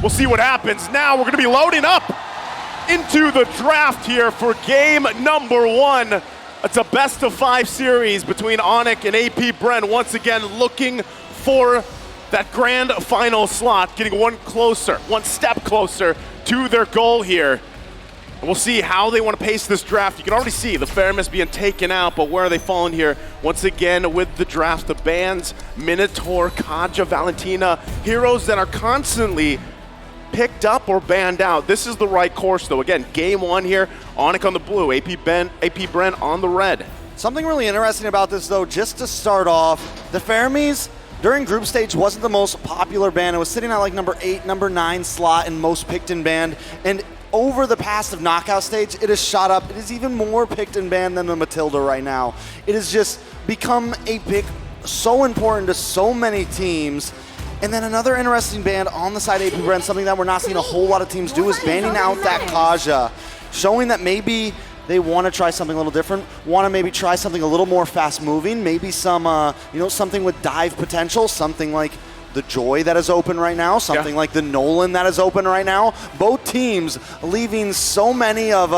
We'll see what happens. Now we're going to be loading up into the draft here for game number 1. It's a best-of-5 series between ONIC and APBR. Once again, looking for that grand final slot, getting one step closer to their goal here. And we'll see how they want to pace this draft. You can already see the Fairness being taken out, but where are they falling here? Once again, with the draft, the bans, Minotaur, Kaja, Valentina, heroes that are constantly picked up or banned out. This is the right course, though. Again, game 1 here, ONIC on the blue, APBR on the red. Something really interesting about this, though, just to start off, the Fermis during group stage wasn't the most popular band. It was sitting at like number 8, number 9 slot in most picked and banned. And over the past of knockout stage, it has shot up. It is even more picked and banned than the Matilda right now. It has just become a pick so important to so many teams. And then another interesting ban on the side of APBR, something that we're not seeing a whole lot of teams do, is banning out that Kaja, showing that maybe they want to try something a little different, want to maybe try something a little more fast-moving, maybe some, something with dive potential, something like the Joy that is open right now, something like the Nolan that is open right now. Both teams leaving so many of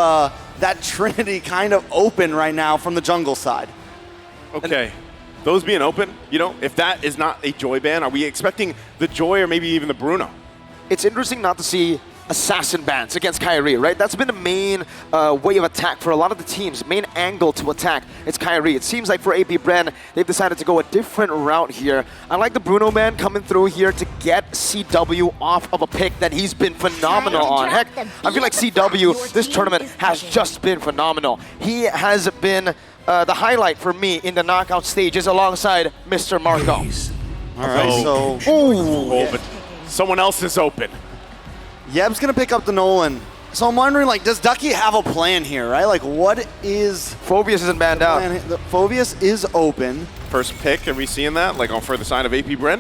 that Trinity kind of open right now from the jungle side. Okay. Those being open, if that is not a Joy ban, are we expecting the Joy or maybe even the Bruno? It's interesting not to see assassin bans against Kyrie, right? That's been the main way of attack for a lot of the teams, main angle to attack. It's Kyrie. It seems like for APBR, they've decided to go a different route here. I like the Bruno ban coming through here to get CW off of a pick that he's been phenomenal on. Heck, I feel like CW, this tournament has just been phenomenal. He has been the highlight for me in the knockout stages alongside Mr. Marco. All right, but someone else is open. Yeb's going to pick up the Nolan. So I'm wondering, does Ducky have a plan here, right? what is... Phoveus isn't banned out. Phoveus is open. First pick, are we seeing that, on for the side of APBR?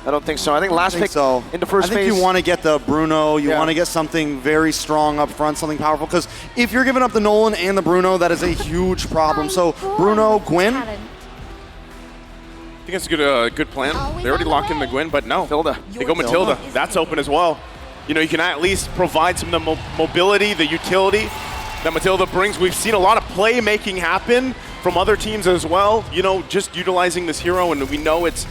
I don't think so. I think last pick in the first phase. I think you want to get the Bruno. You want to get something very strong up front, something powerful. Because if you're giving up the Nolan and the Bruno, that is a huge problem. So Bruno, Gwyn. I think that's a good plan. They already locked in the Gwyn, but no. Matilda. They go Matilda. That's open as well. You can at least provide some of the mobility, the utility that Matilda brings. We've seen a lot of playmaking happen from other teams as well. Just utilizing this hero, and we know it's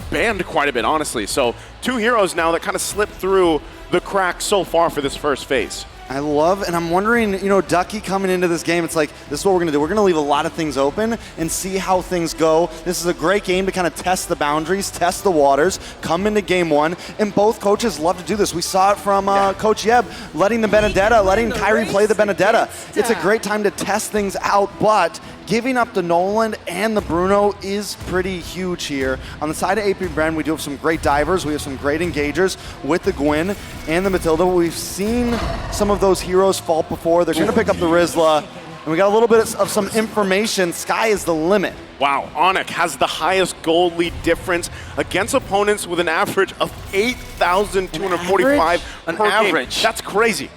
banned quite a bit, honestly. So 2 heroes now that kind of slipped through the cracks so far for this first phase. I love, and I'm wondering, Ducky coming into this game, it's like, this is what we're going to do. We're going to leave a lot of things open and see how things go. This is a great game to kind of test the boundaries, test the waters, come into game 1, and both coaches love to do this. We saw it from Coach Yeb, letting the Benedetta, letting Kyrie play the Benedetta. It's a great time to test things out, but giving up the Nolan and the Bruno is pretty huge here. On the side of APBR, we do have some great divers. We have some great engagers with the Gwyn and the Matilda. We've seen some of those heroes fall before. They're going to pick up the Rizla. And we got a little bit of some information. Sky is the limit. Wow, ONIC has the highest goal lead difference against opponents with an average of 8,245 per game. That's crazy.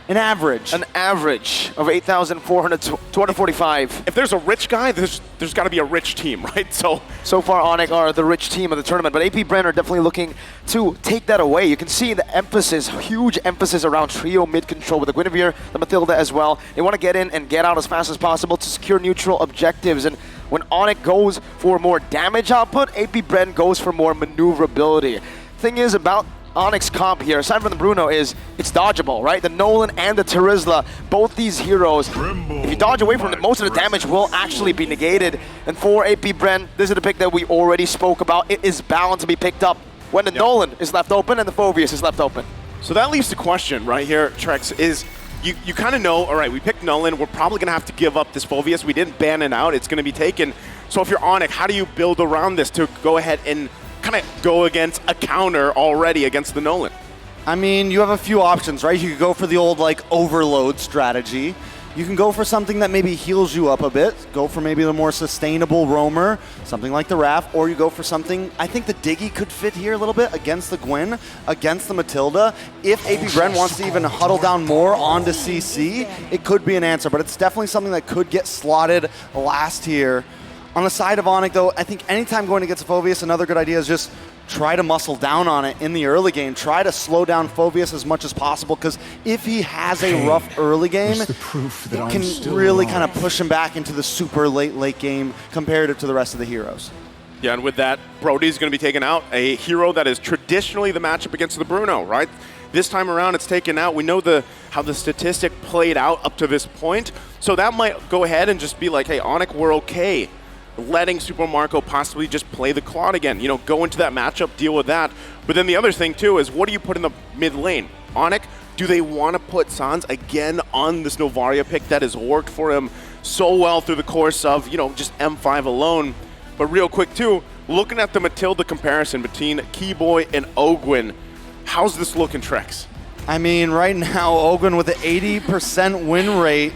An average of 8,245. If there's a rich guy, there's got to be a rich team, right? So far, ONIC are the rich team of the tournament, but APBR are definitely looking to take that away. You can see the emphasis, huge emphasis around trio mid-control with the Guinevere, the Matilda as well. They want to get in and get out as fast as possible to secure neutral objectives. And when ONIC goes for more damage output, APBR goes for more maneuverability. Thing is about ONIC's comp here, aside from the Bruno, is it's dodgeable, right? The Nolan and the Terizla, both these heroes, if you dodge away from it, most of the damage will actually be negated. And for APBR, this is the pick that we already spoke about. It is bound to be picked up when the Nolan is left open and the Phoveus is left open. So that leaves the question right here, Trex, is you kind of know, all right, we picked Nolan, we're probably going to have to give up this Phoveus. We didn't ban it out, it's going to be taken. So if you're ONIC, how do you build around this to go ahead and kind of go against a counter already against the Nolan? I mean, you have a few options, right? You could go for the old overload strategy. You can go for something that maybe heals you up a bit, go for maybe the more sustainable roamer, something like the Raph, or you go for something, I think the Diggy could fit here a little bit against the Gwyn, against the Matilda. If APBR wants to even huddle down more onto CC, it could be an answer, but it's definitely something that could get slotted last here. On the side of ONIC, though, I think anytime going against a Phoveus, another good idea is just try to muscle down on it in the early game. Try to slow down Phoveus as much as possible, because if he has a rough early game, it can really kind of push him back into the super late game comparative to the rest of the heroes. Yeah, and with that, Brody's going to be taken out, a hero that is traditionally the matchup against the Bruno, right? This time around, it's taken out. We know how the statistic played out up to this point, so that might go ahead and just be like, hey, ONIC, we're okay letting Super Marco possibly just play the Claude again. You know, go into that matchup, deal with that. But then the other thing, too, is what do you put in the mid lane? ONIC, do they want to put Sans again on this Novaria pick that has worked for him so well through the course of, you know, just M5 alone? But real quick, too, looking at the Matilda comparison between Keyboy and Ogwyn, how's this looking, Trex? I mean, right now, Ogwyn with an 80% win rate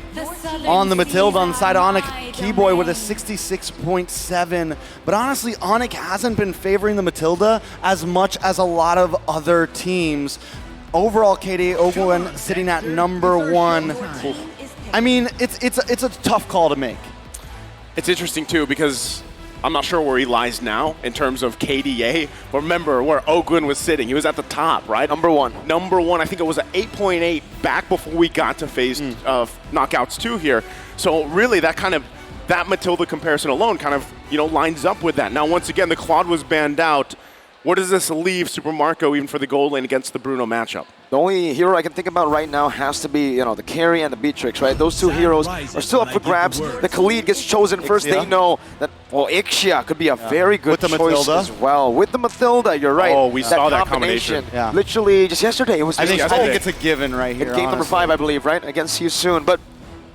on the Matilda on the side of ONIC. Keyboy with a 66.7. But honestly, ONIC hasn't been favoring the Matilda as much as a lot of other teams. Overall, KD, Ogwyn sitting at #1. I mean, it's a tough call to make. It's interesting, too, because I'm not sure where he lies now in terms of KDA. But remember where Ogwyn was sitting. He was at the top, right? #1. #1. I think it was an 8.8 back before we got to phase of knockouts 2 here. So really, that Matilda comparison alone kind of, you know, lines up with that. Now, once again, the Claude was banned out. Where does this leave Super Marco even for the gold lane against the Bruno matchup? The only hero I can think about right now has to be, you know, the carry and the Beatrix, right? Those two heroes are still up for grabs. The Khalid gets chosen first. They know that, well, Ixia could be a very good choice Matilda as well. With the Matilda, you're right. Oh, we saw that combination. Yeah. Literally just yesterday. It was I think it's a given right here. game number honestly. 5, I believe, right? Against you soon. But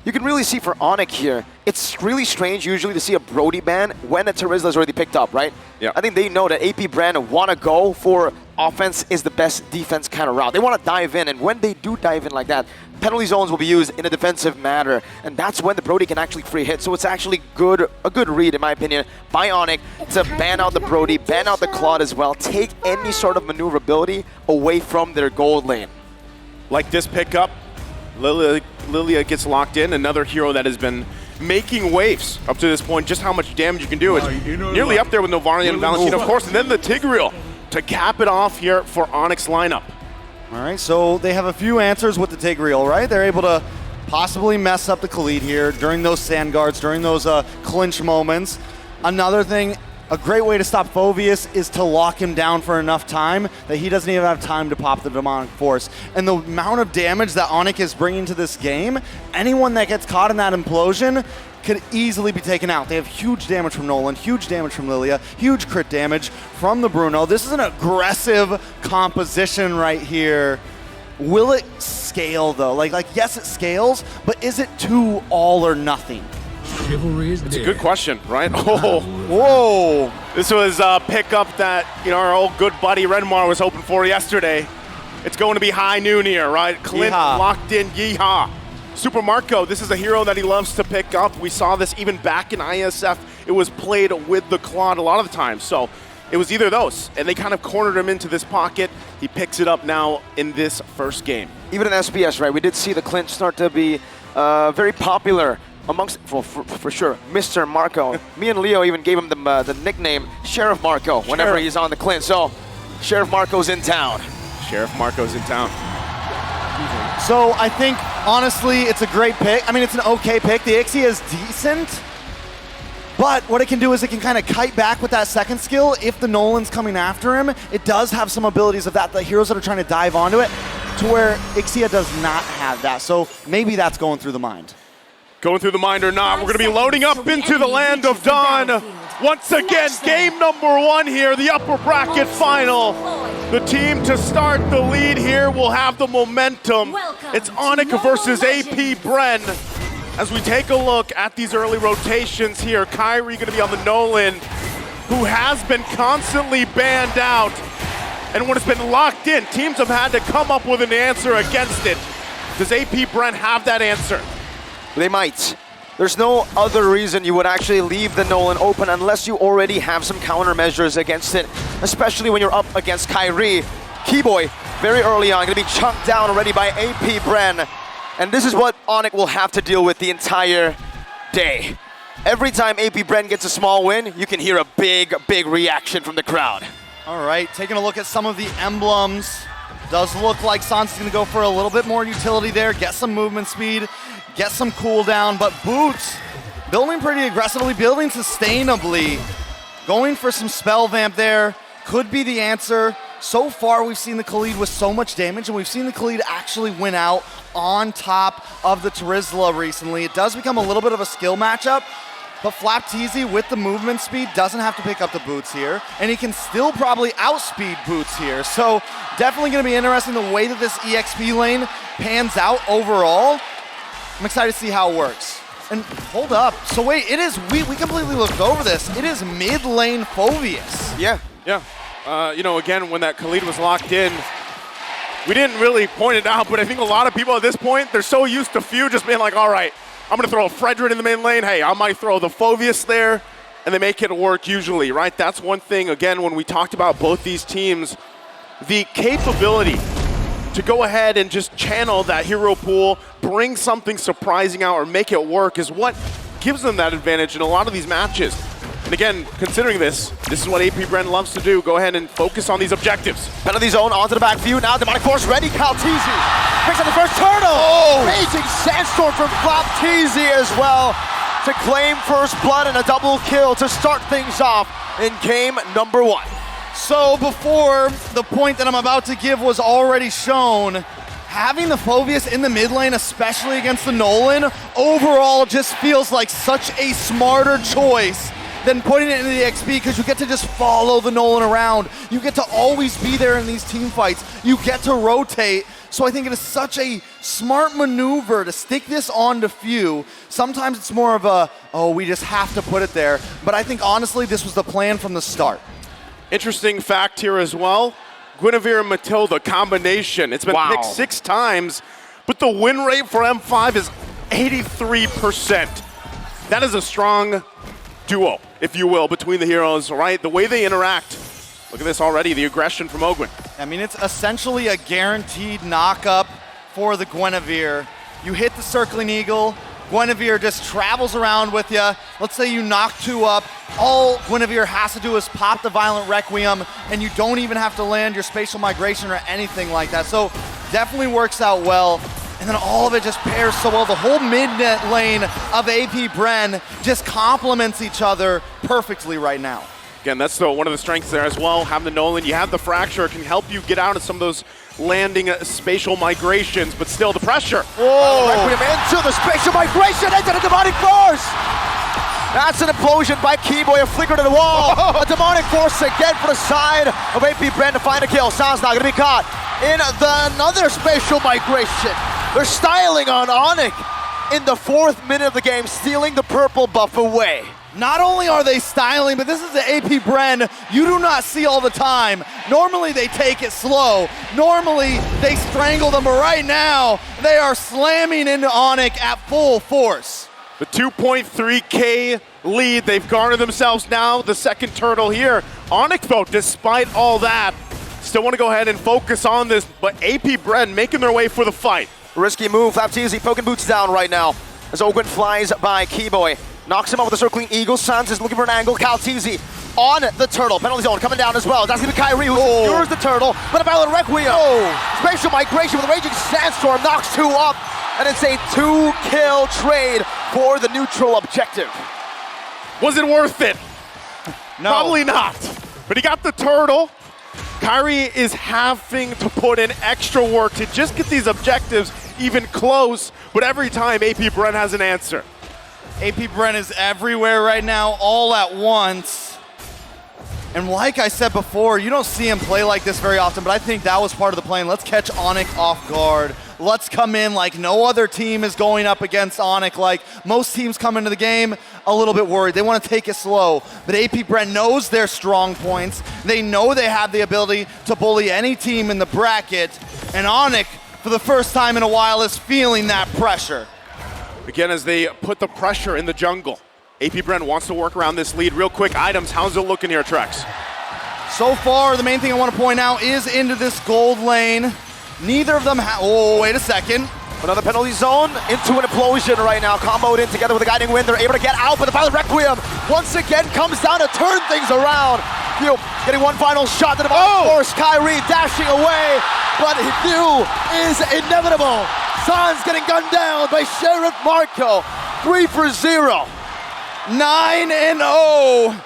you can really see for ONIC here, it's really strange usually to see a Brody ban when a Terizla's already picked up, right? Yeah. I think they know that AP Brand want to go for offense is the best defense kind of route. They want to dive in, and when they do dive in like that, penalty zones will be used in a defensive manner, and that's when the Brody can actually free hit. So it's actually a good read, in my opinion, by ONIC to ban out the Brody, ban out the Claude as well, take any sort of maneuverability away from their gold lane. Like this pickup, Lilia gets locked in, another hero that has been making waves up to this point. Just how much damage you can do. It's nearly up there with Novaria and Valentina, of course, and then the Tigreal to cap it off here for ONIC's lineup. All right, so they have a few answers with the Tigreal, right? They're able to possibly mess up the Khalid here during those sand guards, during those clinch moments. Another thing, a great way to stop Phoveus is to lock him down for enough time that he doesn't even have time to pop the demonic force. And the amount of damage that ONIC is bringing to this game, anyone that gets caught in that implosion could easily be taken out. They have huge damage from Nolan, huge damage from Lilia, huge crit damage from the Bruno. This is an aggressive composition right here. Will it scale though? Like yes, it scales, but is it too all or nothing? It's a good question, right? Oh, Whoa! this was a pickup that, you know, our old good buddy Renmar was hoping for yesterday. It's going to be high noon here, right? Clint Yeehaw. locked in, yeehaw. Super Marco, this is a hero that he loves to pick up. We saw this even back in ISF. It was played with the Claude a lot of the time. So it was either those, and they kind of cornered him into this pocket. He picks it up now in this first game. Even in SPS, right, we did see the Clint start to be very popular amongst, well, for sure, Mr. Marco. Me and Leo even gave him the nickname Sheriff Marco whenever he's on the Clint. So Sheriff Marco's in town. Sheriff Marco's in town. So I think, honestly, it's a great pick. I mean, it's an okay pick. The Ixia is decent, but what it can do is it can kind of kite back with that second skill. If the Nolan's coming after him, it does have some abilities of that, the heroes that are trying to dive onto it, to where Ixia does not have that. So maybe that's going through the mind. Going through the mind or not, we're going to be loading up into the land of Dawn. Once again, game number 1 here, the upper bracket final. The team to start the lead here will have the momentum. It's ONIC versus AP Bren. As we take a look at these early rotations here, Kyrie going to be on the Nolan, who has been constantly banned out. And when it's been locked in, teams have had to come up with an answer against it. Does AP Bren have that answer? They might. There's no other reason you would actually leave the Nolan open unless you already have some countermeasures against it, especially when you're up against Kyrie. Keyboy, very early on, going to be chunked down already by AP Bren. And this is what ONIC will have to deal with the entire day. Every time AP Bren gets a small win, you can hear a big reaction from the crowd. All right, taking a look at some of the emblems. Does look like Sans is going to go for a little bit more utility there, get some movement speed, get some cooldown, but Boots building pretty aggressively, building sustainably, going for some spell vamp there, could be the answer. So far, we've seen the Khalid with so much damage, and we've seen the Khalid actually win out on top of the Terizla recently. It does become a little bit of a skill matchup, but Flapteezy with the movement speed doesn't have to pick up the Boots here, and he can still probably outspeed Boots here. So definitely going to be interesting the way that this EXP lane pans out overall. I'm excited to see how it works. And hold up, so wait, it is, we completely looked over this. It is mid lane Phoveus. Yeah. You know, again, when that Khalid was locked in, we didn't really point it out, but I think a lot of people at this point, they're so used to Few just being like, all right, I'm going to throw a Fredrin in the main lane. Hey, I might throw the Phoveus there, and they make it work usually, right? That's one thing, again, when we talked about both these teams, the capability to go ahead and just channel that hero pool, bring something surprising out, or make it work is what gives them that advantage in a lot of these matches. And again, considering this is what APBR loves to do. Go ahead and focus on these objectives. Penalty zone onto the back view. Now Demonic Force ready. Kalteezy picks up the first turtle. Oh! Raging Sandstorm from Flapteezy as well to claim first blood and a double kill to start things off in game number 1. So before the point that I'm about to give was already shown, having the Phoveus in the mid lane, especially against the Nolan, overall just feels like such a smarter choice than putting it into the XP, because you get to just follow the Nolan around. You get to always be there in these team fights. You get to rotate. So I think it is such a smart maneuver to stick this on to Few. Sometimes it's more of a, oh, we just have to put it there. But I think honestly, this was the plan from the start. Interesting fact here as well. Guinevere and Matilda combination. It's been picked 6 times, but the win rate for M5 is 83%. That is a strong duo, if you will, between the heroes, right? The way they interact. Look at this already, the aggression from Ogwyn. I mean, it's essentially a guaranteed knock-up for the Guinevere. You hit the Circling Eagle, Guinevere just travels around with you. Let's say you knock 2 up. All Guinevere has to do is pop the Violent Requiem, and you don't even have to land your Spatial Migration or anything like that. So definitely works out well. And then all of it just pairs so well. The whole mid-net lane of APBR just complements each other perfectly right now. Again, that's one of the strengths there as well. Having the Nolan, you have the Fracture, it can help you get out of some of those landing spatial migrations, but still the pressure. Whoa! Requiem into the Spatial Migration, into the Demonic Force! That's an implosion by Keyboy, a flicker to the wall. A Demonic Force again for the side of APBR to find a kill. Sound's not gonna be caught in another Spatial Migration. They're styling on ONIC in the 4th minute of the game, stealing the purple buff away. Not only are they styling, but this is the APBR you do not see all the time. Normally they take it slow. Normally they strangle them, but right now they are slamming into ONIC at full force. The 2.3K lead, they've garnered themselves now the second turtle here. ONIC, though, despite all that, still want to go ahead and focus on this, but APBR making their way for the fight. Risky move, Flapteezy poking Boots down right now as Ogwyn flies by Keyboy. Knocks him off with the Circling Eagle. Sans is looking for an angle. Kalteezy on the turtle. Penalty zone coming down as well. That's going to be Kyrie who secures the turtle. But a Violent Requiem. Spatial Migration with a Raging Sandstorm knocks 2 up. And it's a 2-kill trade for the neutral objective. Was it worth it? No. Probably not. But he got the turtle. Kyrie is having to put in extra work to just get these objectives even close, but every time APBR has an answer. APBR is everywhere right now, all at once. And like I said before, you don't see him play like this very often, but I think that was part of the plan. Let's catch ONIC off guard. Let's come in like no other team is going up against ONIC. Like most teams come into the game a little bit worried. They want to take it slow. But APBR knows their strong points. They know they have the ability to bully any team in the bracket. And ONIC, for the first time in a while, is feeling that pressure. Again, as they put the pressure in the jungle. APBR wants to work around this lead real quick. Items, how's it looking here, Trex? So far, the main thing I want to point out is into this gold lane. Neither of them oh, wait a second. Another penalty zone into an implosion right now. Comboed in together with a guiding wind. They're able to get out, but the Violent Requiem once again comes down to turn things around. Requiem getting one final shot to the force. Kyrie dashing away, but Hugh is inevitable. San's getting gunned down by Sheriff Marco. 3-0. 9-0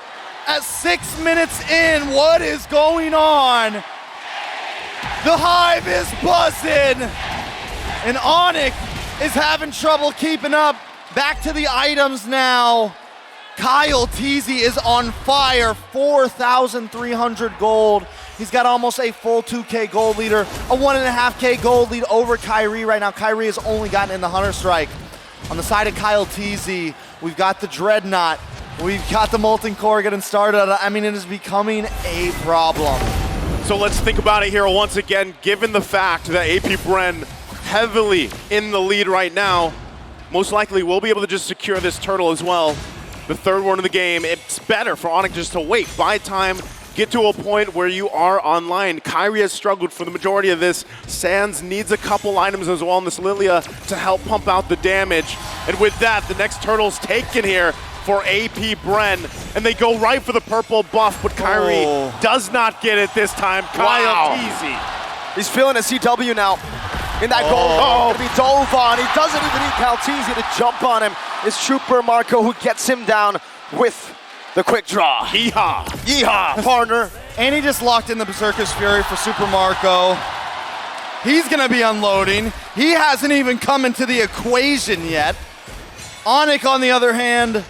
at 6 minutes in. What is going on? The Hive is buzzing, and ONIC is having trouble keeping up. Back to the items now. Kyle Teasy is on fire, 4,300 gold. He's got almost a full 2K gold leader, a 1.5K gold lead over Kyrie right now. Kyrie has only gotten in the Hunter Strike. On the side of Kyle Teasy, we've got the Dreadnought. We've got the Molten Core getting started. I mean, it is becoming a problem. So let's think about it here once again, given the fact that AP Bren heavily in the lead right now, most likely we'll be able to just secure this turtle as well. The third one of the game, it's better for ONIC just to wait, buy time, get to a point where you are online. Kyrie has struggled for the majority of this. Sands needs a couple items as well in this Lilia to help pump out the damage. And with that, the next turtle's taken here for AP Bren, and they go right for the purple buff, but Kyrie does not get it this time. Kyle Teasy. He's feeling a CW now. In that goal, gonna be dove on. He doesn't even need Calteezy to jump on him. It's Trooper Marco who gets him down with the quick draw. Yeehaw. Yeehaw, partner. And he just locked in the Berserker's Fury for Super Marco. He's gonna be unloading. He hasn't even come into the equation yet. ONIC, on the other hand,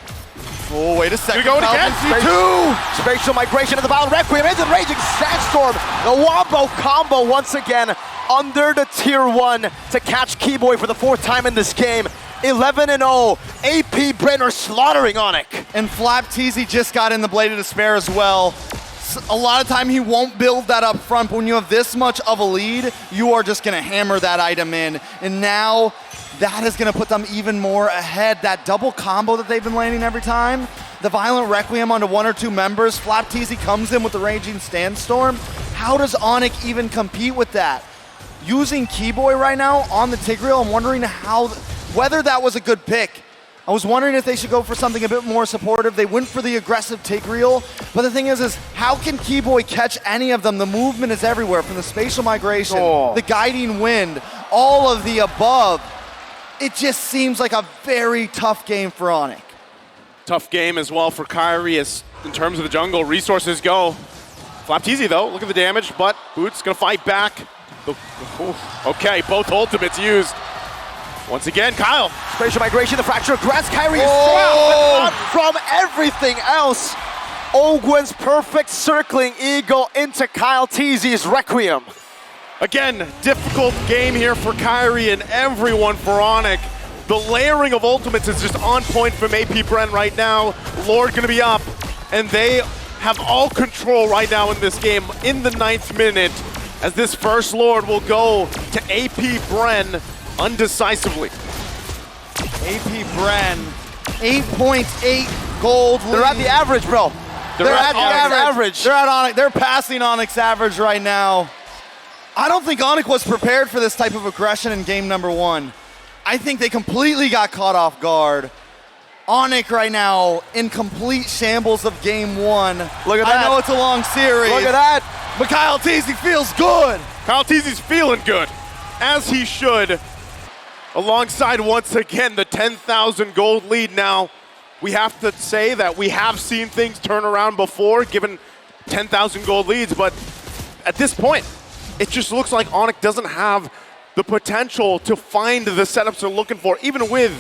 oh, wait a second. Here we go again. C2. Spatial migration of the Violent Requiem into the Raging Sandstorm. The Wombo combo once again under the tier 1 to catch Keyboy for the 4th time in this game. 11-0. AP Brenner slaughtering ONIC. And Flap Teasy just got in the Blade of Despair as well. A lot of time he won't build that up front, but when you have this much of a lead, you are just gonna hammer that item in. And now that is gonna put them even more ahead. That double combo that they've been landing every time, the Violent Requiem onto 1 or 2 members, Flap Teasy comes in with the Raging Sandstorm. How does ONIC even compete with that? Using Keyboy right now on the Tigreal, I'm wondering whether that was a good pick. I was wondering if they should go for something a bit more supportive. They went for the aggressive Tigreal, but the thing is how can Keyboy catch any of them? The movement is everywhere, from the spatial migration, the guiding wind, all of the above. It just seems like a very tough game for ONIC. Tough game as well for Kyrie as in terms of the jungle. Resources go. Flap Teasy though, look at the damage, but Boots gonna fight back. Okay, both ultimates used. Once again, Kyle. Spatial migration, the fracture grants Kyrie is from everything else. Ogwen's perfect circling eagle into Kyle Teasy's Requiem. Again, difficult game here for Kyrie and everyone for ONIC. The layering of ultimates is just on point from AP Bren right now. Lord gonna be up, and they have all control right now in this game in the 9th minute, as this first Lord will go to AP Bren undecisively. AP Bren, 8.8 gold lead. They're at the average, bro. They're at the average. They're at ONIC. They're passing ONIC's average right now. I don't think ONIC was prepared for this type of aggression in game number 1. I think they completely got caught off guard. ONIC right now in complete shambles of game 1. Look at that. I know it's a long series. Look at that. But Kyle Teasy feels good. Kyle Teasy's feeling good, as he should. Alongside, once again, the 10,000 gold lead now. We have to say that we have seen things turn around before, given 10,000 gold leads, but at this point, it just looks like ONIC doesn't have the potential to find the setups they're looking for, even with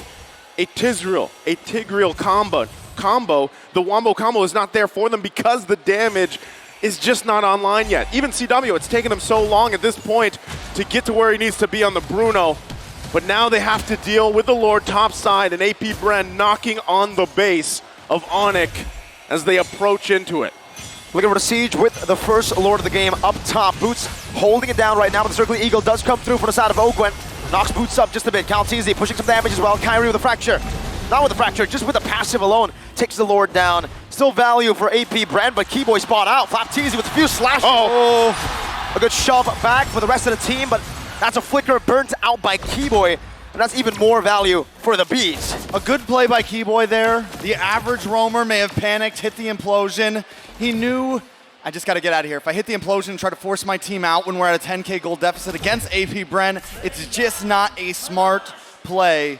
a Tigreal combo. The Wombo combo is not there for them because the damage is just not online yet. Even CW, it's taken him so long at this point to get to where he needs to be on the Bruno. But now they have to deal with the Lord topside and AP Bren knocking on the base of ONIC as they approach into it. Looking for the siege with the first Lord of the game up top. Boots holding it down right now, but the Circling Eagle does come through from the side of Ogwen. Knocks Boots up just a bit. Calteezy pushing some damage as well. Kyrie with a fracture. Not with the fracture, just with the passive alone. Takes the Lord down. Still value for AP Bren, but Keyboy spot out. Flap Teasy with a few slashes. A good shove back for the rest of the team, but that's a flicker burnt out by Keyboy, and that's even more value for the Bees. A good play by Keyboy there. The average roamer may have panicked, hit the implosion. He knew I just got to get out of here. If I hit the implosion and try to force my team out when we're at a 10K gold deficit against AP Bren, it's just not a smart play.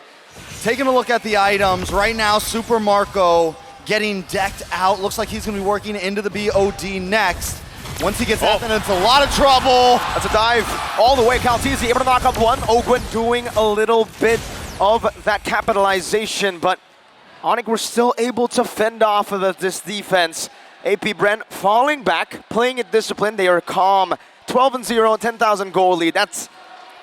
Taking a look at the items, right now Super Marco getting decked out. Looks like he's going to be working into the BOD next. Once he gets out, then it's a lot of trouble. That's a dive all the way. Calteezy able to knock up one. Ogwin doing a little bit of that capitalization, but ONIC were still able to fend off of this defense. AP Bren falling back, playing it disciplined. They are calm. 12-0, 10,000 gold lead. That's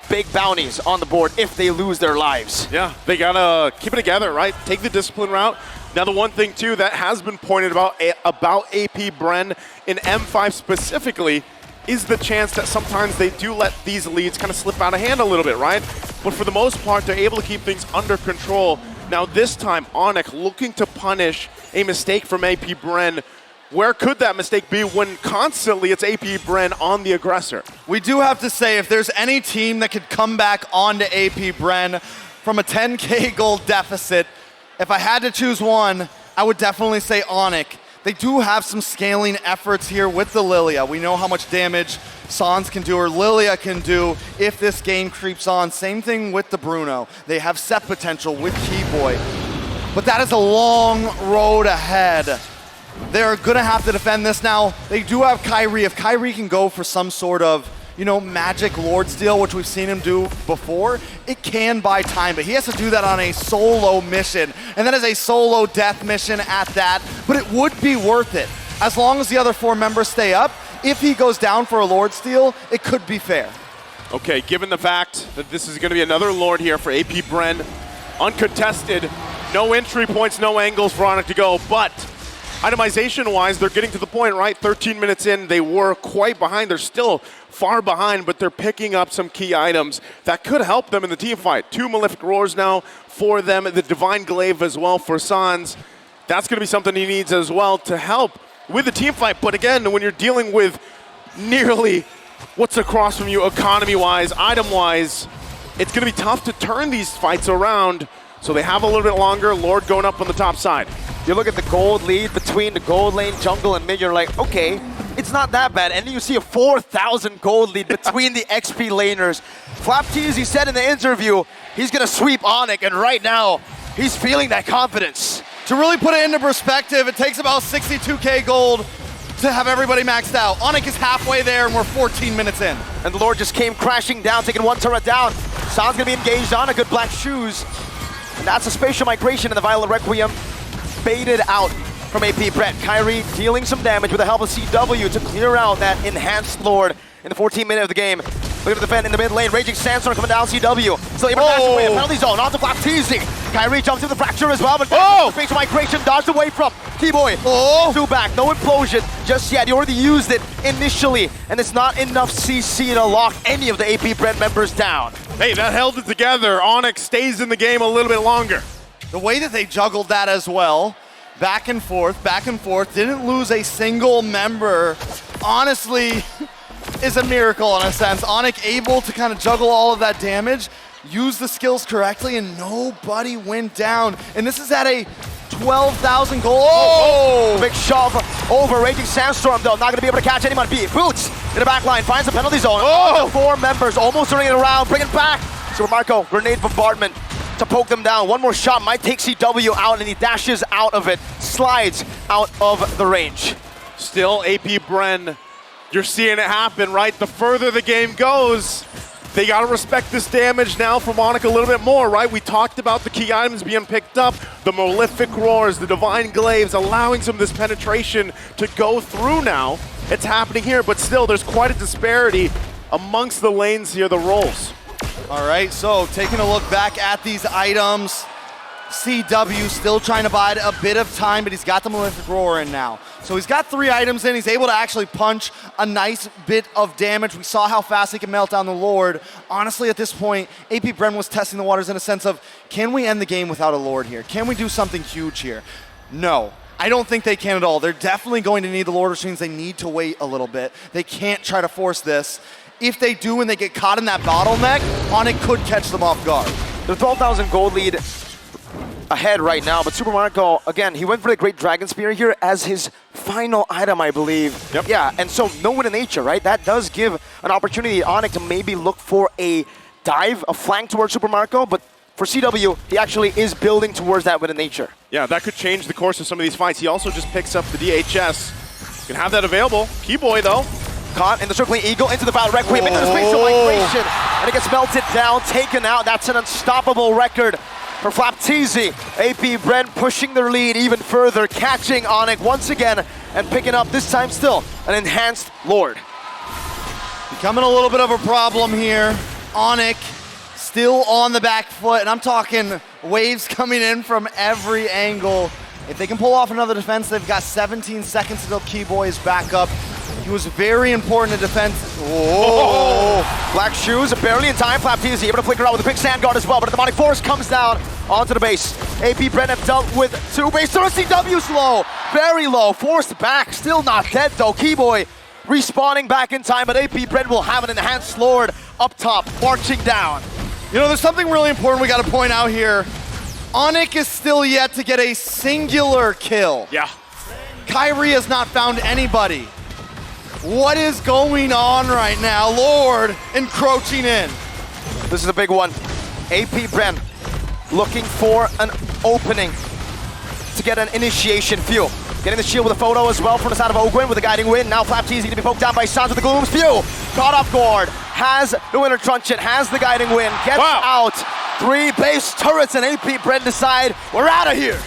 big bounties on the board if they lose their lives. Yeah, they gotta keep it together, right? Take the discipline route. Now the one thing too that has been pointed about AP Bren in M5 specifically is the chance that sometimes they do let these leads kind of slip out of hand a little bit, right? But for the most part, they're able to keep things under control. Now this time, ONIC looking to punish a mistake from AP Bren. Where could that mistake be when constantly it's AP Bren on the aggressor? We do have to say, if there's any team that could come back onto AP Bren from a 10K gold deficit, if I had to choose one, I would definitely say ONIC. They do have some scaling efforts here with the Lilia. We know how much damage Sans can do or Lilia can do if this game creeps on. Same thing with the Bruno. They have set potential with Keyboy. But that is a long road ahead. They're gonna have to defend this now. They do have Kyrie. If Kyrie can go for some sort of, magic Lord steal, which we've seen him do before, it can buy time, but he has to do that on a solo mission. And that is a solo death mission at that, but it would be worth it. As long as the other 4 members stay up, if he goes down for a Lord steal, it could be fair. Okay, given the fact that this is gonna be another Lord here for AP Bren, uncontested, no entry points, no angles for ONIC to go, but itemization-wise, they're getting to the point, right? 13 minutes in, they were quite behind. They're still far behind, but they're picking up some key items that could help them in the team fight. 2 Malefic Roars now for them, the Divine Glaive as well for Sans. That's going to be something he needs as well to help with the team fight. But again, when you're dealing with nearly what's across from you economy-wise, item-wise, it's going to be tough to turn these fights around. So they have a little bit longer. Lord going up on the top side. You look at the gold lead between the gold lane, jungle, and mid, you're like, okay, it's not that bad. And then you see a 4,000 gold lead between the XP laners. Flapteezy said in the interview, he's gonna sweep ONIC, and right now, he's feeling that confidence. To really put it into perspective, it takes about 62K gold to have everybody maxed out. ONIC is halfway there, and we're 14 minutes in. And the Lord just came crashing down, taking 1 turret down. Sans gonna be engaged on a good black shoes. And that's a spatial migration in the Violet Requiem. Baited out from AP Bren. Kyrie dealing some damage with the help of CW to clear out that enhanced Lord in the 14th minute of the game. Look at the defend in the mid lane. Raging Sandstorm coming down CW. Still able to dash away. A penalty zone onto Flapteezy. Kyrie jumps through the fracture as well, but spatial migration dodged away from Keyboy. 2 back, no implosion just yet. He already used it initially, and it's not enough CC to lock any of the AP Bren members down. Hey, that held it together. ONIC stays in the game a little bit longer. The way that they juggled that as well, back and forth, didn't lose a single member, honestly, is a miracle in a sense. ONIC able to kind of juggle all of that damage, use the skills correctly, and nobody went down. And this is at a 12,000 goal. Oh! Big shove over. Raging Sandstorm, though, not going to be able to catch anyone. Boots in the back line, finds the penalty zone. Oh! 4 members, almost turning it around, bring it back. Super Marco, grenade bombardment to poke them down. One more shot might take CW out, and he dashes out of it, slides out of the range. Still AP Bren, you're seeing it happen, right? The further the game goes, they gotta respect this damage now from ONIC a little bit more, right? We talked about the key items being picked up, the Malefic Roars, the Divine Glaives, allowing some of this penetration to go through now. It's happening here, but still there's quite a disparity amongst the lanes here, the roles. All right, so taking a look back at these items, CW still trying to bide a bit of time, but he's got the Malefic Roar in now. So he's got 3 items in. He's able to actually punch a nice bit of damage. We saw how fast he can melt down the Lord. Honestly, at this point, AP Bren was testing the waters in a sense of, can we end the game without a Lord here? Can we do something huge here? No. I don't think they can at all. They're definitely going to need the Lord Machines. They need to wait a little bit. They can't try to force this. If they do and they get caught in that bottleneck, ONIC could catch them off guard. The 12,000 gold lead ahead right now, but Super Marco, again, he went for the Great Dragon Spear here as his final item, I believe. Yep. Yeah, and so no win in nature, right? That does give an opportunity to ONIC to maybe look for a dive, a flank towards Super Marco, but for CW, he actually is building towards that win in nature. Yeah, that could change the course of some of these fights. He also just picks up the DHS. Can have that available. Keyboy, though. Caught in the circling eagle into the Battle Requiem, into the spatial migration, and it gets melted down, taken out. That's an unstoppable record for Flapteezy. AP Bren pushing their lead even further, catching ONIC once again, and picking up, this time still, an enhanced Lord. Becoming a little bit of a problem here. ONIC still on the back foot, and I'm talking waves coming in from every angle. If they can pull off another defense, they've got 17 seconds until Keyboy is back up. He was very important to defense. Whoa! Black Shoes barely in time. Flapteezy able to flicker out with a quick sand guard as well, but the demonic force comes down onto the base. AP Bren have dealt with two base. CW's low, very low, forced back, still not dead though. Keyboy respawning back in time, but AP Bren will have an enhanced Lord up top, marching down. You know, there's something really important we got to point out here. ONIC is still yet to get a singular kill. Yeah. Kyrie has not found anybody. What is going on right now? Lord encroaching in. This is a big one. AP Bren looking for an opening to get an initiation fuel. Getting the shield with a photo as well from the side of Ogwin with a guiding wind. Now Flapteezy to be poked down by Sans with the Gloom Spew. Caught off guard. Has the Winter Truncheon. Has the guiding wind. Gets out. 3 base turrets and AP Bren decide we're out of here.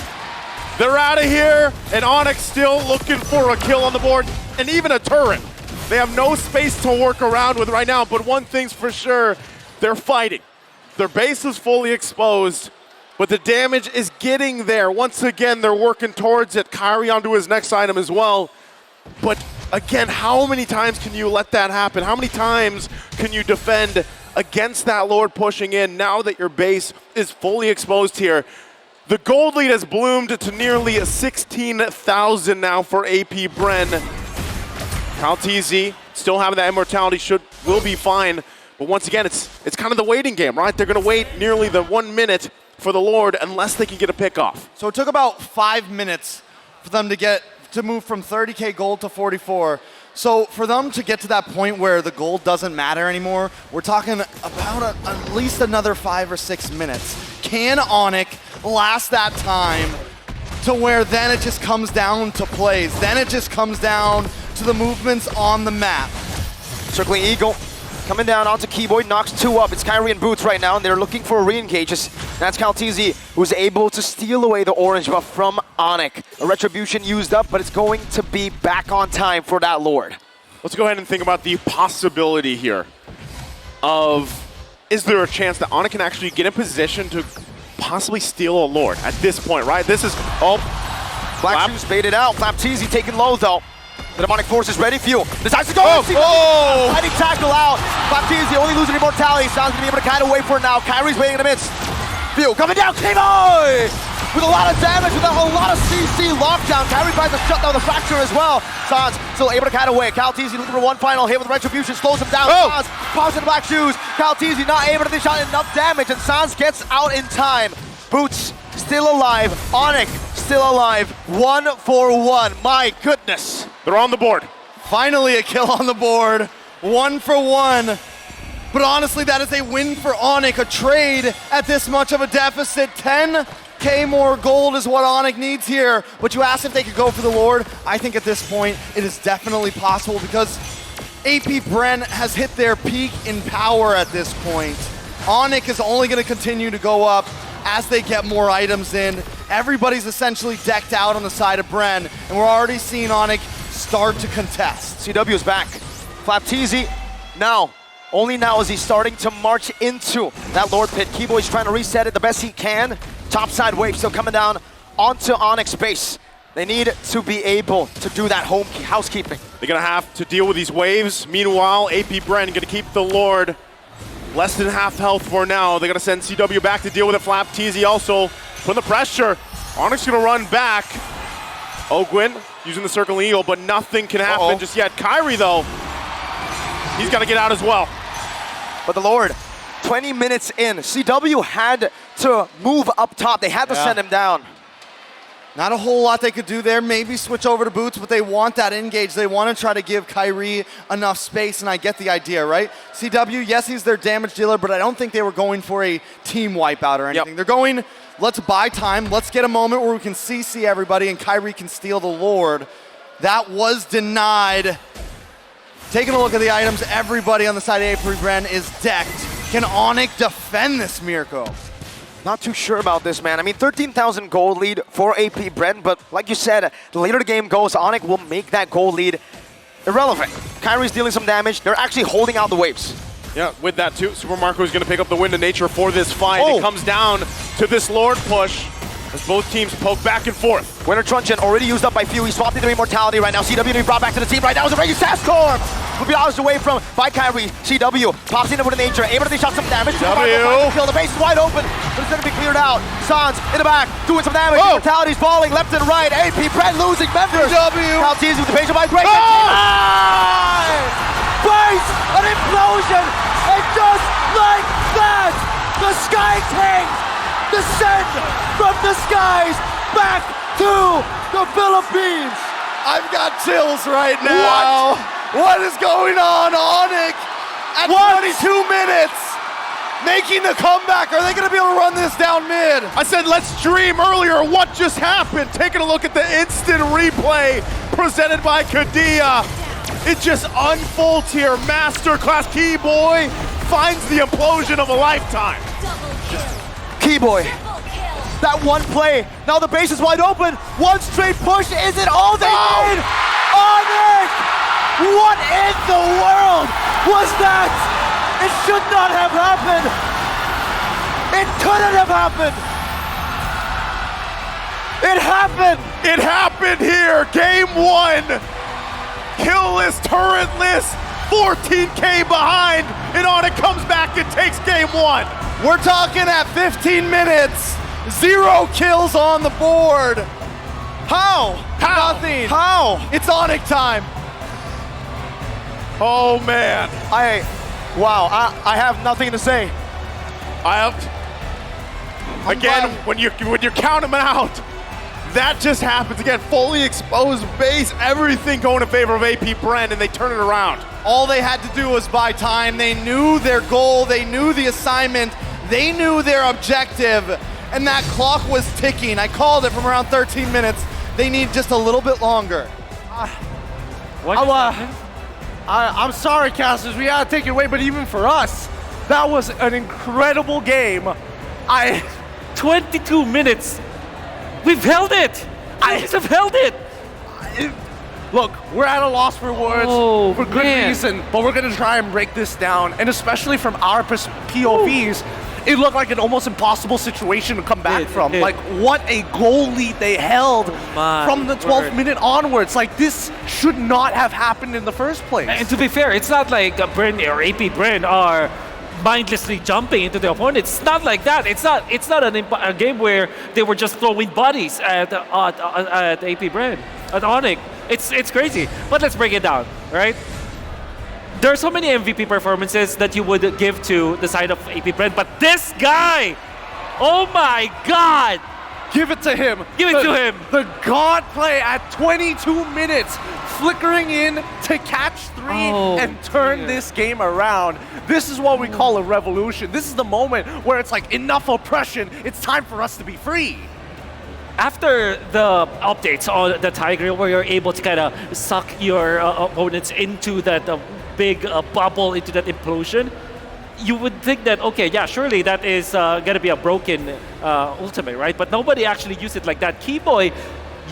They're out of here, and ONIC still looking for a kill on the board, and even a turret. They have no space to work around with right now, but one thing's for sure, they're fighting. Their base is fully exposed, but the damage is getting there. Once again, they're working towards it. Kyrie onto his next item as well. But again, how many times can you let that happen? How many times can you defend against that Lord pushing in now that your base is fully exposed here? The gold lead has bloomed to nearly 16,000 now for AP Bren. Flapteezy still having that immortality will be fine. But once again, it's kind of the waiting game, right? They're going to wait nearly the 1 minute for the Lord unless they can get a pick off. So it took about 5 minutes for them to move from 30K gold to 44. So for them to get to that point where the gold doesn't matter anymore, we're talking about at least another 5 or 6 minutes. Can ONIC last that time to where then it just comes down to plays? Then it just comes down to the movements on the map. Circling Eagle coming down onto Keyboy, knocks 2 up. It's Kyrie and Boots right now, and they're looking for a re-engage. That's Flapteezy, who's able to steal away the orange buff from ONIC. A retribution used up, but it's going to be back on time for that Lord. Let's go ahead and think about the possibility here of, is there a chance that ONIC can actually get in position to possibly steal a Lord at this point, right? This is, Black Shoes baited out. Flapteezy taken low though. The demonic force is ready. Fuel decides to go. Fighting tackle out. Flapteezy only losing immortality. Sounds gonna be able to kite away for now. Kyrie's waiting in the midst. Fuel coming down. Keyboy with a lot of damage, with a whole lot of CC lockdown. Kyrie tries to shut down the fracture as well. Sans still able to kite away. Flapteezy looking for one final hit with retribution. Slows him down. Sans pops in the Black Shoes. Flapteezy not able to dish out enough damage, and Sans gets out in time. Boots still alive. ONIC still alive. 1 for 1. My goodness. they're on the board. Finally a kill on the board. 1 for 1. But honestly, that is a win for ONIC. A trade at this much of a deficit. 10K more gold is what ONIC needs here. But you asked if they could go for the Lord. I think at this point, it is definitely possible because AP Bren has hit their peak in power at this point. ONIC is only going to continue to go up as they get more items in. Everybody's essentially decked out on the side of Bren, and we're already seeing ONIC start to contest. CW's back. Flapteezy now, only now is he starting to march into that Lord pit. Keyboy's trying to reset it the best he can. Topside wave still coming down onto ONIC's base. They need to be able to do that housekeeping. They're going to have to deal with these waves. Meanwhile, AP Bren going to keep the Lord less than half health for now. They're going to send CW back to deal with it. Flapteezy also putting the pressure. ONIC's going to run back. Ogwin using the Circle Eagle, but nothing can happen just yet. Kyrie, though, he's got to get out as well. But the Lord 20 minutes in, CW had to move up top. They had to send him down. Not a whole lot they could do there. Maybe switch over to Boots, but they want that engage. They want to try to give Kyrie enough space, and I get the idea, right? CW, yes, he's their damage dealer, but I don't think they were going for a team wipeout or anything. They're going, let's buy time. Let's get a moment where we can CC everybody and Kyrie can steal the Lord. That was denied. Taking a look at the items, everybody on the side of APBR is decked. Can ONIC defend this Mirko? Not too sure about this, man. I mean, 13,000 gold lead for APBR, but like you said, the later the game goes, ONIC will make that gold lead irrelevant. Kyrie's dealing some damage. They're actually holding out the waves. Yeah, with that too, Super Marco is going to pick up the Wind of Nature for this fight. It comes down to this Lord push as both teams poke back and forth. Winter Truncheon already used up by few. He swapped into Immortality right now. CW to be brought back to the team right now. Is a Raging Sandstorm. Will be hours away from by Kyrie. CW pops into Wind of Nature, able to dish out some damage. Kill. The base is wide open, but it's going to be cleared out. Sans in the back, doing some damage. Immortality's falling left and right. APBR losing members. Now teasing with the patient by break. Base, an implosion, and just like that, the Sky Kings descend from the skies back to the Philippines. I've got chills right now. What is going on, ONIC? At 22 minutes, making the comeback. Are they going to be able to run this down mid? I said let's dream earlier. What just happened? Taking a look at the instant replay presented by Kadia. It just unfolds here. Masterclass Keyboy finds the implosion of a lifetime. Keyboy, that one play. Now the base is wide open. One straight push. Is it all they need? ONIC! What in the world was that? It should not have happened. It couldn't have happened. It happened. It happened here. Game 1. Killless, turretless, 14K behind, and ONIC comes back and takes game 1. We're talking at 15 minutes. 0 kills on the board. How? Nothing. How? It's ONIC time. Oh man. I have nothing to say. Again, when you count them out, that just happens again. Fully exposed base, everything going in favor of APBR, and they turn it around. All they had to do was buy time. They knew their goal. They knew the assignment. They knew their objective, and that clock was ticking. I called it from around 13 minutes. They need just a little bit longer. I'm sorry, casters, we gotta take it away, but even for us, that was an incredible game. 22 minutes. We've held it. I have held it. Look, we're at a loss for words for good reason, but we're gonna try and break this down, and especially from our POVs, it looked like an almost impossible situation to come back from. Like, what a goal lead they held from the 12th minute onwards. Like, this should not have happened in the first place. And to be fair, it's not like Bryn or APBR are mindlessly jumping into the opponent. It's not like that. It's not a game where they were just throwing bodies at APBR, at ONIC. It's crazy. But let's break it down, right? There are so many MVP performances that you would give to the side of APBR, but this guy, oh my God! Give it to him. Give it to him. The God play at 22 minutes, flickering in to catch 3 and turn this game around. This is what we call a revolution. This is the moment where it's like, enough oppression. It's time for us to be free. After the updates on the Tiger, where you're able to kind of suck your opponents into that big bubble, into that implosion, you would think that, okay, yeah, surely that is going to be a broken ultimate, right? But nobody actually used it like that. Keyboy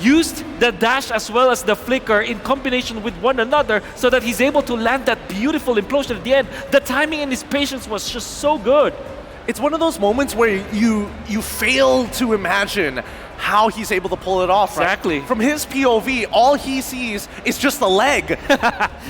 used the dash as well as the flicker in combination with one another so that he's able to land that beautiful implosion at the end. The timing and his patience was just so good. It's one of those moments where you fail to imagine how he's able to pull it off. Right? Exactly. From his POV, all he sees is just a leg.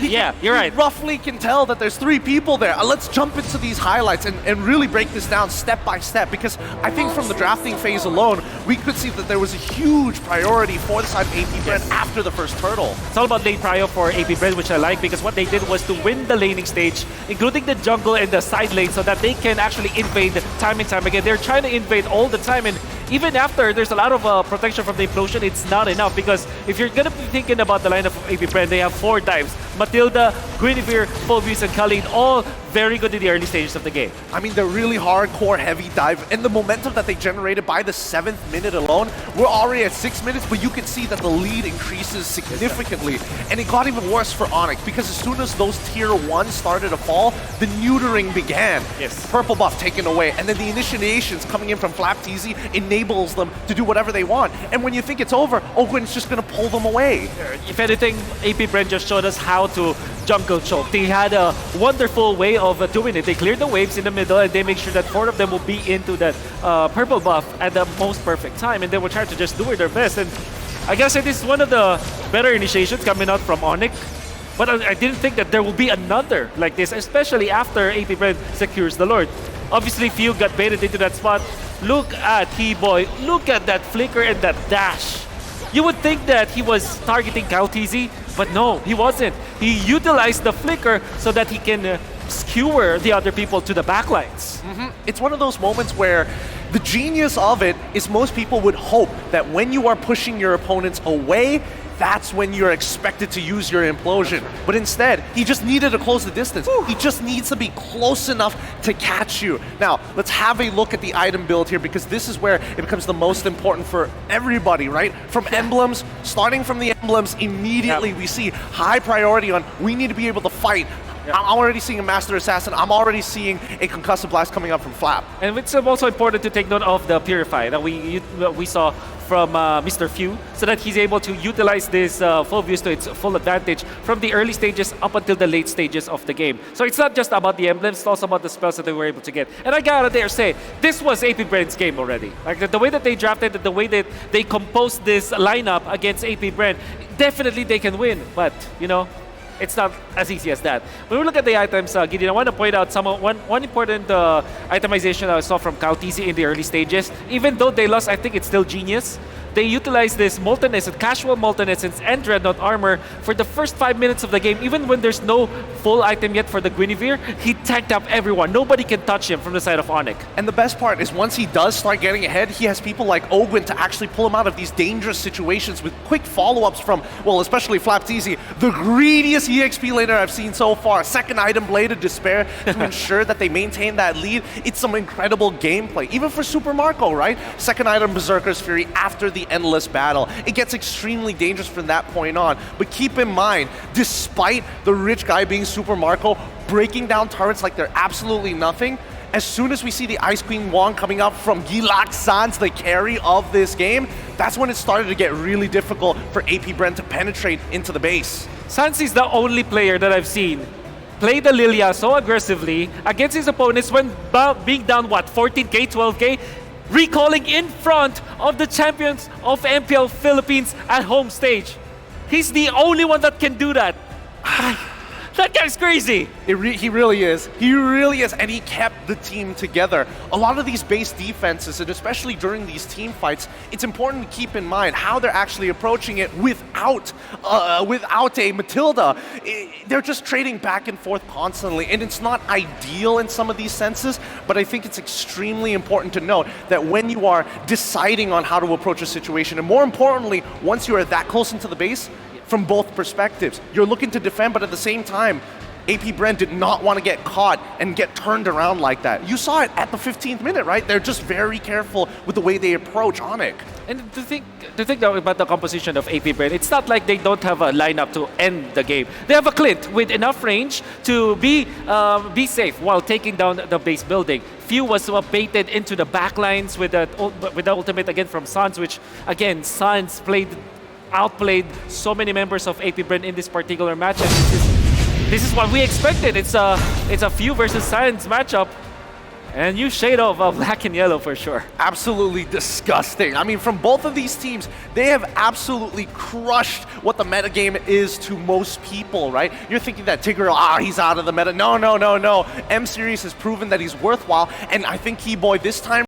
Yeah, you're right. He roughly can tell that there's 3 people there. Let's jump into these highlights and really break this down step by step, because I think from the drafting phase alone, we could see that there was a huge priority for the side of AP Bren after the first turtle. It's all about lane prio for AP Bren, which I like, because what they did was to win the laning stage, including the jungle and the side lane, so that they can actually invade time and time again. They're trying to invade all the time, and even after there's a lot of protection from the implosion, it's not enough, because if you're going to be thinking about the lineup of AP Bren, they have 4 dives. Matilda, Guinevere, Phoebus, and Khalid, all very good in the early stages of the game. I mean, they're really hardcore heavy dive, and the momentum that they generated by the 7th minute alone, we're already at 6 minutes, but you can see that the lead increases significantly, and it got even worse for ONIC, because as soon as those tier 1s started to fall, the neutering began. Yes. Purple buff taken away, and then the initiations coming in from Flapteasy enables them to do whatever they want, and when you think it's over, Ogwen's just going to pull them away. If anything, AP Bren just showed us how to jungle choke. They had a wonderful way of doing it. They cleared the waves in the middle, and they make sure that 4 of them will be into that purple buff at the most perfect time, and they will try to just do it their best. And I guess it is one of the better initiations coming out from ONIC, but I didn't think that there will be another like this, especially after AP Bren secures the Lord. Obviously, Few got baited into that spot. Look at T-Boy. Look at that flicker and that dash. You would think that he was targeting Kaltizi, but no, he wasn't. He utilized the flicker so that he can skewer the other people to the backlines. It's one of those moments where the genius of it is most people would hope that when you are pushing your opponents away, that's when you're expected to use your implosion. But instead, he just needed to close the distance. He just needs to be close enough to catch you. Now, let's have a look at the item build here, because this is where it becomes the most important for everybody, right? From emblems, starting from the emblems, immediately we see high priority on we need to be able to fight. I'm already seeing a Master Assassin. I'm already seeing a Concussive Blast coming up from Flap. And it's also important to take note of the Purify that we saw from Mr. Few, so that he's able to utilize this full views to its full advantage from the early stages up until the late stages of the game. So it's not just about the emblems, it's also about the spells that they were able to get. And I gotta dare say, this was AP Bren's game already. Like the way that they drafted it, the way that they composed this lineup against AP Bren, definitely they can win. But, you know, it's not as easy as that. When we look at the items, Gideon, I want to point out one important itemization I saw from Kaltizi in the early stages. Even though they lost, I think it's still genius. They utilized this Molten Essence, casual Molten Essence and Dreadnought Armor for the first 5 minutes of the game. Even when there's no full item yet for the Guinevere, he tanked up everyone. Nobody can touch him from the side of ONIC. And the best part is once he does start getting ahead, he has people like Ogwen to actually pull him out of these dangerous situations with quick follow-ups from, well, especially Flapteasy, the greediest EXP laner I've seen so far. Second item, Blade of Despair, to ensure that they maintain that lead. It's some incredible gameplay, even for Super Marco, right? Second item, Berserker's Fury after the endless battle. It gets extremely dangerous from that point on. But keep in mind, despite the rich guy being Super Marco, breaking down turrets like they're absolutely nothing, as soon as we see the Ice Queen Wong coming up from Gilak Sans, the carry of this game, that's when it started to get really difficult for AP Bren to penetrate into the base. Sans is the only player that I've seen play the Lilia so aggressively against his opponents when being down, what, 14k, 12k? Recalling in front of the champions of MPL Philippines at home stage. He's the only one that can do that. That guy's crazy. He really is. He really is, and he kept the team together. A lot of these base defenses, and especially during these team fights, it's important to keep in mind how they're actually approaching it without a Matilda. They're just trading back and forth constantly, and it's not ideal in some of these senses, but I think it's extremely important to note that when you are deciding on how to approach a situation, and more importantly, once you are that close into the base, from both perspectives. You're looking to defend, but at the same time, AP Bren did not want to get caught and get turned around like that. You saw it at the 15th minute, right? They're just very careful with the way they approach ONIC. And to think about the composition of AP Bren, it's not like they don't have a lineup to end the game. They have a Clint with enough range to be safe while taking down the base building. Few was baited into the backlines with the ultimate again from Sans, which again, Sans outplayed so many members of AP Bren in this particular match, and this is what we expected. It's a Few versus Sans matchup. And you shade of black and yellow for sure. Absolutely disgusting. I mean, from both of these teams, they have absolutely crushed what the metagame is to most people, right? You're thinking that Tigreal, he's out of the meta. No. M-Series has proven that he's worthwhile, and I think Keyboy this time